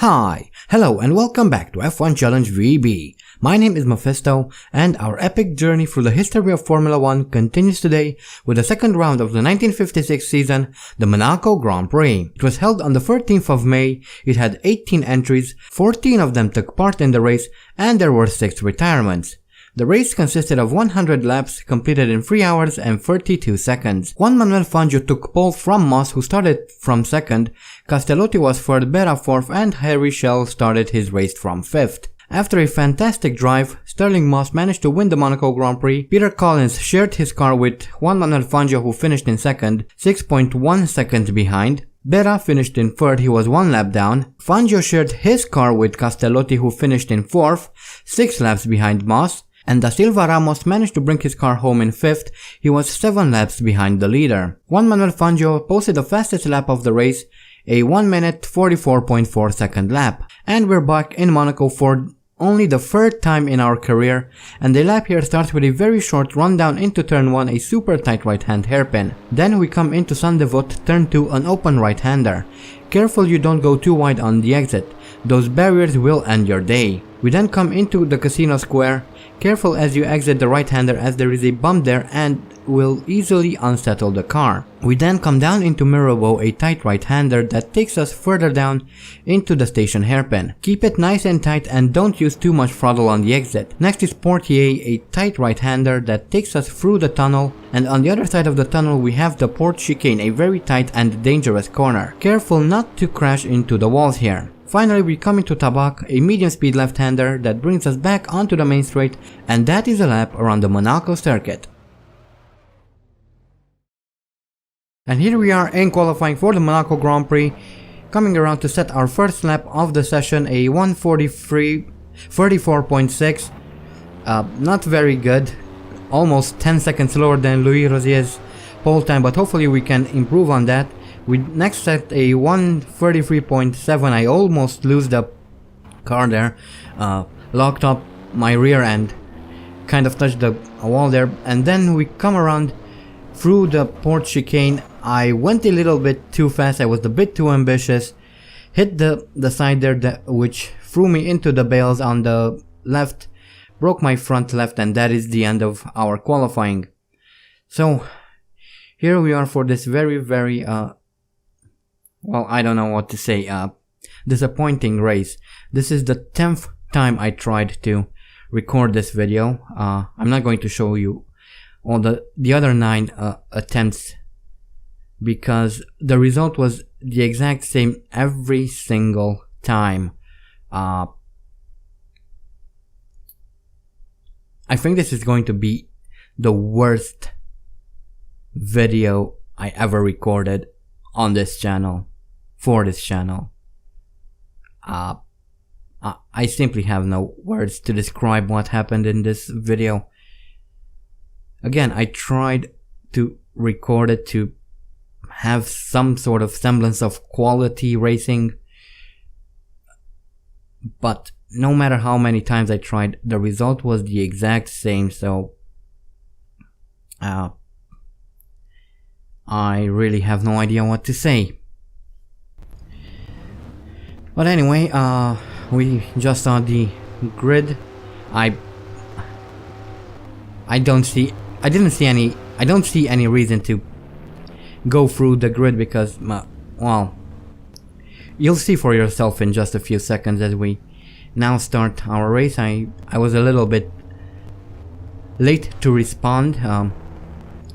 Hi, hello and welcome back to F1 Challenge VB. My name is Mephisto and our epic journey through the history of Formula 1 continues today with the second round of the 1956 season, the Monaco Grand Prix. It was held on the 13th of May, it had 18 entries, 14 of them took part in the race and there were 6 retirements. The race consisted of 100 laps completed in 3 hours and 32 seconds. Juan Manuel Fangio took pole from Moss, who started from 2nd, Castellotti was 3rd, Berra 4th and Harry Schell started his race from 5th. After a fantastic drive, Stirling Moss managed to win the Monaco Grand Prix. Peter Collins shared his car with Juan Manuel Fangio, who finished in 2nd, 6.1 seconds behind. Berra finished in 3rd, he was 1 lap down. Fangio shared his car with Castellotti, who finished in 4th, 6 laps behind Moss. And Da Silva Ramos managed to bring his car home in 5th, he was 7 laps behind the leader. Juan Manuel Fangio posted the fastest lap of the race, a 1 minute 44.4 second lap. And we're back in Monaco for only the 3rd time in our career, and the lap here starts with a very short rundown into turn 1, a super tight right hand hairpin. Then we come into Saint-Devote, turn 2, an open right hander. Careful you don't go too wide on the exit, those barriers will end your day. We then come into the Casino Square. Careful as you exit the right-hander as there is a bump there and will easily unsettle the car. We then come down into Mirabeau, a tight right-hander that takes us further down into the station hairpin. Keep it nice and tight and don't use too much throttle on the exit. Next is Portier, a tight right-hander that takes us through the tunnel, and on the other side of the tunnel we have the Port Chicane, a very tight and dangerous corner. Careful not to crash into the walls here. Finally we come into Tabac, a medium speed left-hander that brings us back onto the main straight, and that is a lap around the Monaco circuit. And here we are in qualifying for the Monaco Grand Prix, coming around to set our first lap of the session, a 1:43.34.6, not very good, almost 10 seconds slower than Louis Rosier's pole time, but hopefully we can improve on that. We next set a 1:33.7, I almost lose the car there, locked up my rear end, kind of touched the wall there, and then we come around through the Port Chicane. I went a little bit too fast, I was a bit too ambitious, hit the side there which threw me into the bales on the left, broke my front left, and that is the end of our qualifying. So here we are for this very well, I don't know what to say, disappointing race. This is the 10th time I tried to record this video. I'm not going to show you all the other 9 attempts because the result was the exact same every single time. I think this is going to be the worst video I ever recorded on this channel, for this channel. I simply have no words to describe what happened in this video. Again, I tried to record it to have some sort of semblance of quality racing, but no matter how many times I tried, the result was the exact same, so I really have no idea what to say. But anyway, we just saw the grid. I don't see any reason to go through the grid because, well, you'll see for yourself in just a few seconds as we now start our race. I was a little bit late to respond.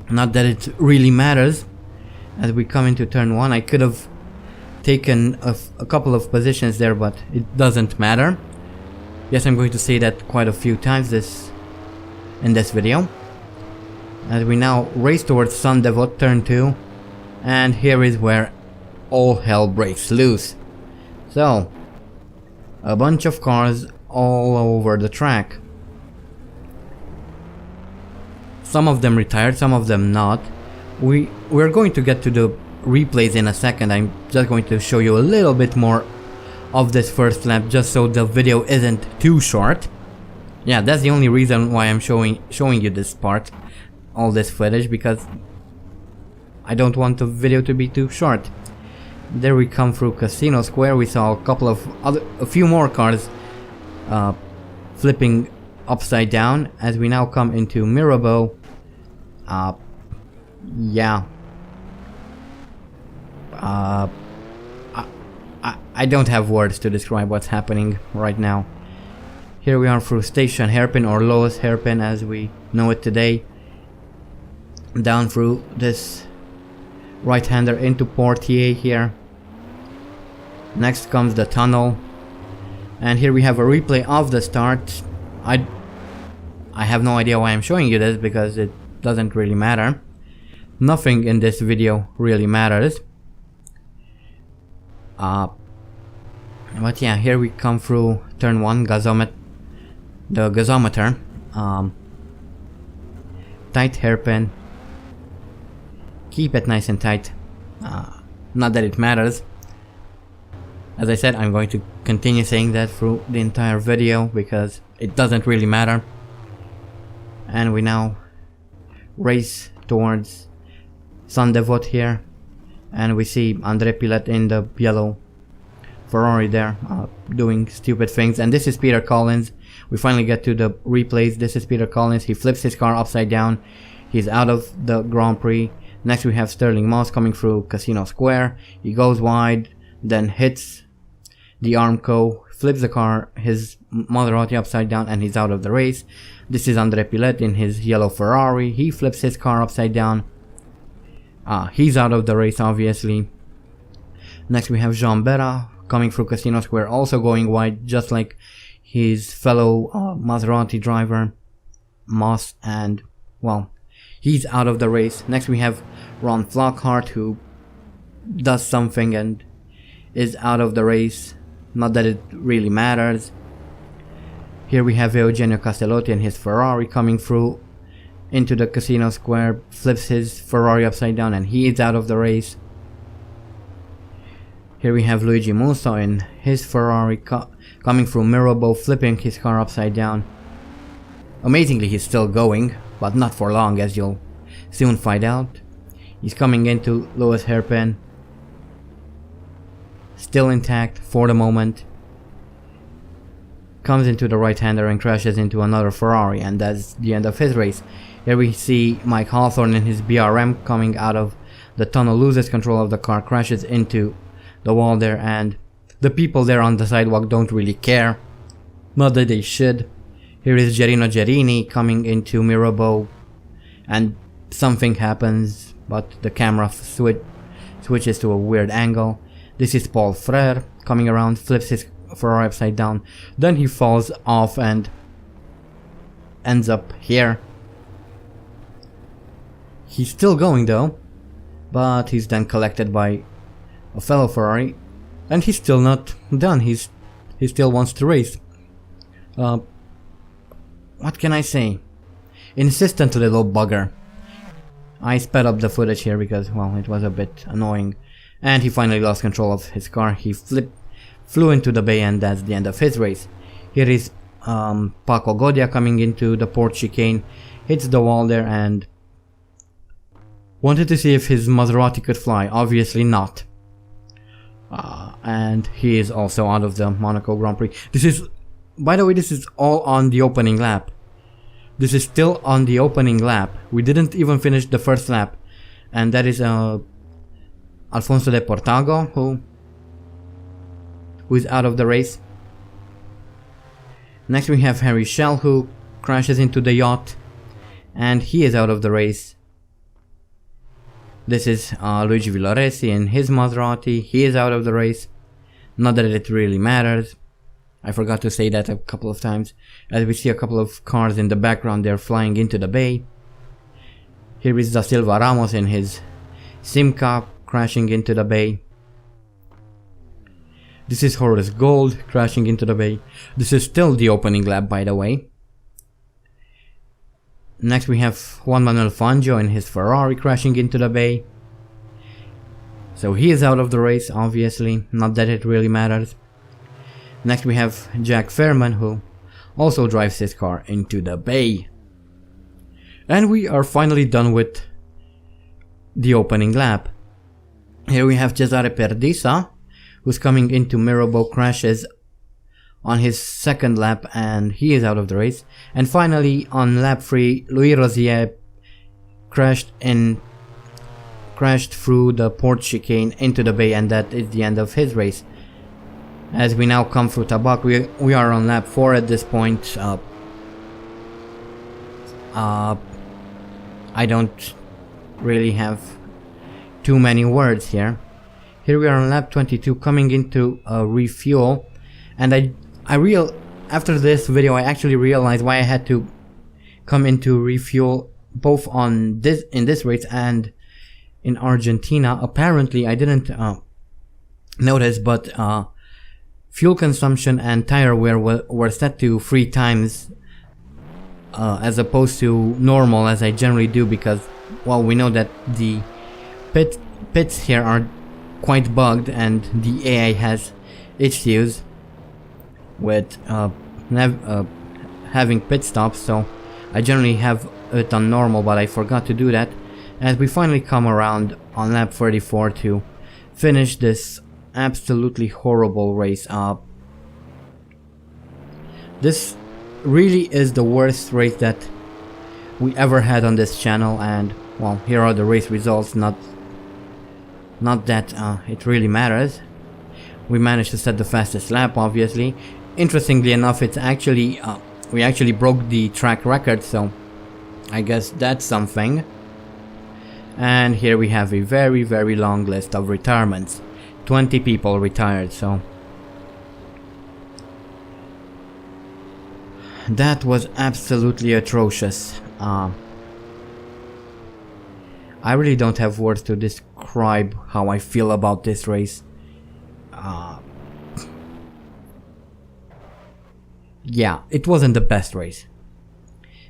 Not that it really matters. As we come into turn 1, I could have taken a couple of positions there, but it doesn't matter. Yes, I'm going to say that quite a few times in this video. As we now race towards Saint-Devote, turn 2, and here is where all hell breaks loose. So, a bunch of cars all over the track. Some of them retired, some of them not. We're going to get to the replays in a second. I'm just going to show you a little bit more of this first lap just so the video isn't too short. Yeah, that's the only reason why I'm showing you this part, all this footage, because I don't want the video to be too short. There we come through Casino Square. We saw a few more cars flipping upside down as we now come into Mirabeau. Yeah. I don't have words to describe what's happening right now. Here we are through Station Hairpin, or Lowest Hairpin as we know it today. Down through this right-hander into Portier here. Next comes the tunnel. And here we have a replay of the start. I have no idea why I'm showing you this, because it doesn't really matter. Nothing in this video really matters. But yeah, here we come through turn 1, the gasometer. Tight hairpin. Keep it nice and tight. Not that it matters. As I said, I'm going to continue saying that through the entire video because it doesn't really matter. And we now race towards Saint-Devote here. And we see André Pilet in the yellow Ferrari there, doing stupid things. And this is Peter Collins. We finally get to the replays. This is Peter Collins. He flips his car upside down. He's out of the Grand Prix. Next we have Sterling Moss coming through Casino Square. He goes wide, then hits the Armco, flips the car, his Maserati upside down, and he's out of the race. This is André Pilet in his yellow Ferrari. He flips his car upside down. He's out of the race, obviously. Next we have Jean Berra coming through Casino Square, also going wide, just like his fellow Maserati driver, Moss, and, well, he's out of the race. Next we have Ron Flockhart, who does something and is out of the race. Not that it really matters. Here we have Eugenio Castellotti and his Ferrari coming through into the Casino Square, flips his Ferrari upside down, and he is out of the race. Here we have Luigi Musso in his Ferrari coming through Mirabeau, flipping his car upside down. Amazingly, he's still going, but not for long, as you'll soon find out. He's coming into Lowest Hairpin. Still intact for the moment. Comes into the right-hander and crashes into another Ferrari, and that's the end of his race. Here we see Mike Hawthorne in his VRam coming out of the tunnel, loses control of the car, crashes into the wall there, and the people there on the sidewalk don't really care. Not that they should. Here is Gerino Gerini coming into Mirabeau, and something happens, but the camera switches to a weird angle. This is Paul Frere coming around, flips his Ferrari upside down, then he falls off and ends up here. He's still going though, but he's then collected by a fellow Ferrari, and he's still not done. He still wants to race. What can I say? Insistent little bugger. I sped up the footage here because, well, it was a bit annoying. And he finally lost control of his car. He flew into the bay, and that's the end of his race. Here is Paco Godia coming into the port chicane, hits the wall there, and wanted to see if his Maserati could fly. Obviously not. And he is also out of the Monaco Grand Prix. This is, by the way, this is all on the opening lap. This is still on the opening lap. We didn't even finish the first lap. And that is Alfonso de Portago, who is out of the race. Next we have Harry Schell, who crashes into the yacht, and he is out of the race. This is Luigi Villoresi in his Maserati. He is out of the race. Not that it really matters. I forgot to say that a couple of times, as we see a couple of cars in the background there flying into the bay. Here is Da Silva Ramos in his Simca crashing into the bay. This is Horace Gold crashing into the bay. This is still the opening lap, by the way. Next we have Juan Manuel Fangio in his Ferrari crashing into the bay. So he is out of the race, obviously, not that it really matters. Next we have Jack Fairman, who also drives his car into the bay. And we are finally done with the opening lap. Here we have Cesare Perdisa, who's coming into Mirabeau, crashes on his second lap and he is out of the race. And finally on lap 3, Louis Rosier crashed through the port chicane into the bay, and that is the end of his race. As we now come through Tabac, we are on lap 4 at this point. I don't really have too many words here. Here we are on lap 22 coming into refuel, and after this video I actually realized why I had to come into refuel both in this race and in Argentina. Apparently I didn't notice, but fuel consumption and tire wear were set to 3 times as opposed to normal, as I generally do, because, well, we know that the pits here are quite bugged and the AI has issues with having pit stops, so I generally have it on normal, but I forgot to do that. As we finally come around on lap 34 to finish this absolutely horrible race. This really is the worst race that we ever had on this channel, and, well, here are the race results. Not that it really matters. We managed to set the fastest lap, obviously. Interestingly enough, it's actually we actually broke the track record, so I guess that's something. And here we have a very, very long list of retirements. 20 people retired, so that was absolutely atrocious. I really don't have words to describe how I feel about this race. Yeah, it wasn't the best race.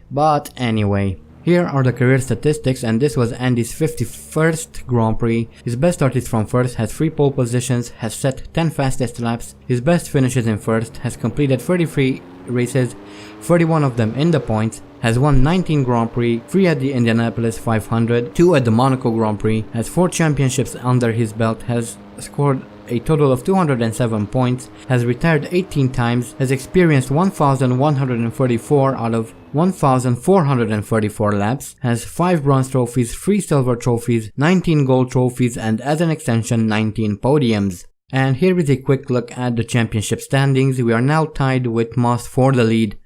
But anyway, here are the career statistics, and this was Andy's 51st Grand Prix. His best start is from first, has 3 pole positions, has set 10 fastest laps. His best finishes in first, has completed 33 races, 31 of them in the points, has won 19 Grand Prix, 3 at the Indianapolis 500, 2 at the Monaco Grand Prix, has 4 championships under his belt, has scored a total of 207 points, has retired 18 times, has experienced 1,134 out of 1,434 laps, has 5 bronze trophies, 3 silver trophies, 19 gold trophies, and as an extension 19 podiums. And here is a quick look at the championship standings. We are now tied with Moss for the lead.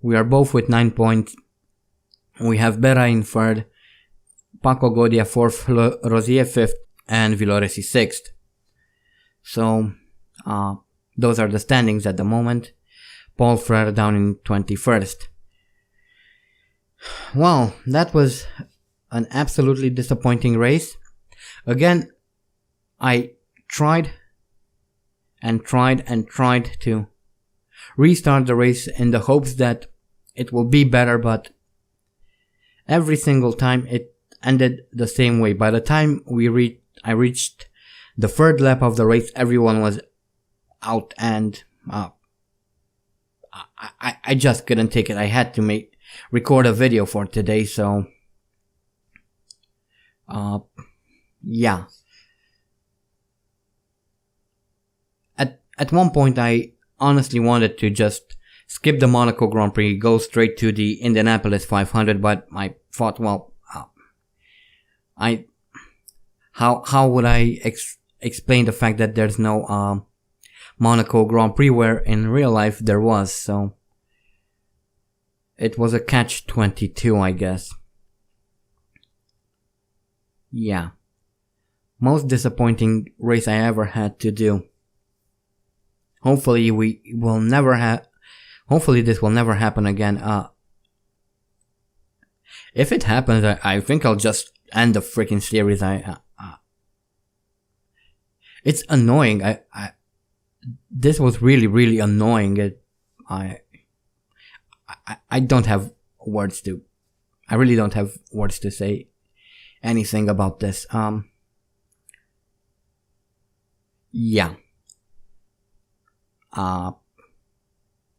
We are both with 9 points. We have Berra in 3rd, Paco Godia 4th, Rosier 5th, and Villoresi 6th. So, those are the standings at the moment. Paul Frere down in 21st. Well, that was an absolutely disappointing race. Again, I tried to restart the race in the hopes that it will be better, but every single time it ended the same way. By the time I reached the 3rd lap of the race, everyone was out, and I just couldn't take it. I had to record a video for today, so yeah. At one point I honestly wanted to just skip the Monaco Grand Prix, go straight to the Indianapolis 500, but I thought, well, how would I explain the fact that there's no Monaco Grand Prix where in real life there was? So it was a catch-22, I guess. Yeah. Most disappointing race I ever had to do. Hopefully this will never happen again. If it happens, I think I'll just end the freaking series. It's annoying. This was really, really annoying. I don't have words to. I really don't have words to say anything about this. Yeah.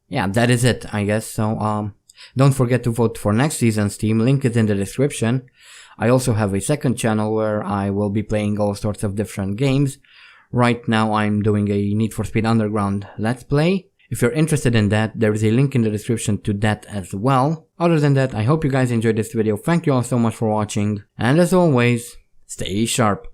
Yeah, that is it, I guess. So, don't forget to vote for next season's team. Link is in the description. I also have a second channel where I will be playing all sorts of different games. Right now I'm doing a Need for Speed Underground Let's Play. If you're interested in that, there is a link in the description to that as well. Other than that, I hope you guys enjoyed this video. Thank you all so much for watching, and as always, stay sharp.